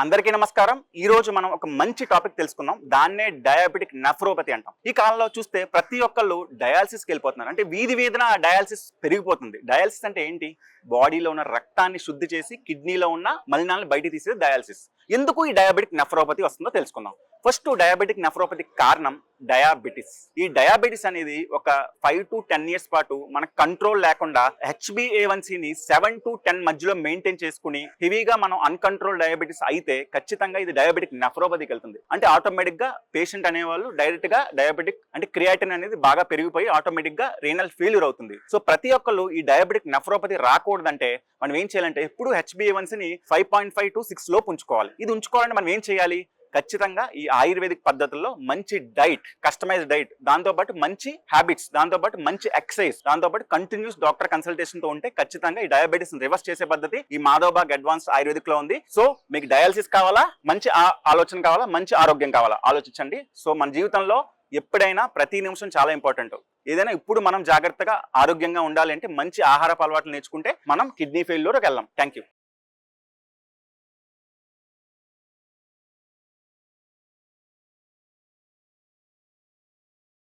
అందరికీ నమస్కారం. ఈ రోజు మనం ఒక మంచి టాపిక్ తెలుసుకుందాం. దాన్నే డయాబెటిక్ నెఫ్రోపతి అంటాం. ఈ కాలంలో చూస్తే ప్రతి ఒక్కళ్ళు డయాలసిస్కి వెళ్ళిపోతున్నారు. అంటే వీధి వీధిన డయాలసిస్ పెరిగిపోతుంది. డయాలసిస్ అంటే ఏంటి? బాడీలో ఉన్న రక్తాన్ని శుద్ధి చేసి కిడ్నీలో ఉన్న మలినాలను బయట తీసేది డయాలసిస్. ఎందుకు ఈ డయాబెటిక్ నెఫ్రోపతి వస్తుందో తెలుసుకుందాం. ఫస్ట్ డయాబెటిక్ నెఫ్రోపతి కారణం డయాబెటిస్. ఈ డయాబెటిస్ అనేది ఒక 5 to 10 years పాటు మన కంట్రోల్ లేకుండా HbA1cని 7 to 10 మధ్యలో మెయింటైన్ చేసుకుని హెవీగా మనం అన్కంట్రోల్ డయాబెటిస్ అయితే ఖచ్చితంగా ఇది డయాబెటిక్ నెఫ్రోపతికి వెళ్తుంది. అంటే ఆటోమేటిక్ గా పేషెంట్ అనేవాళ్ళు డైరెక్ట్ గా డయాబెటిక్ అంటే క్రియాటిన్ అనేది బాగా పెరిగిపోయి ఆటోమేటిక్ గా రీనల్ ఫెయిల్యూర్ అవుతుంది. సో ప్రతి ఒక్కళ్ళు ఈ డయాబెటిక్ నెఫ్రోపతి రాకూడదంటే మనం ఏం చేయాలంటే ఎప్పుడు HbA1cని 5.5 to 6 లోపు ఉంచుకోవాలి. ఇది ఉంచుకోవాలంటే మనం ఏం చేయాలి? ఖచ్చితంగా ఈ ఆయుర్వేదిక్ పద్ధతుల్లో మంచి డైట్, కస్టమైజ్డ్ డైట్, దాంతోపాటు మంచి హ్యాబిట్స్, దాంతోపాటు మంచి ఎక్సర్సైజ్, దాంతోపాటు కంటిన్యూస్ డాక్టర్ కన్సల్టేషన్ తో ఉంటే ఖచ్చితంగా ఈ డయాబెటిస్ రివర్స్ చేసే పద్ధతి ఈ మాధవబాగ్ అడ్వాన్స్ ఆయుర్వేదిక్ లో ఉంది. సో మీకు డయాలసిస్ కావాలా, మంచి ఆలోచన కావాలా, మంచి ఆరోగ్యం కావాలా, ఆలోచించండి. సో మన జీవితంలో ఎప్పుడైనా ప్రతి నిమిషం చాలా ఇంపార్టెంట్. ఏదైనా ఇప్పుడు మనం జాగ్రత్తగా ఆరోగ్యంగా ఉండాలి అంటే మంచి ఆహారపు అలవాట్లు నేర్చుకుంటే మనం కిడ్నీ ఫెయిల్యూర్కి వెళ్ళాం. Thank you.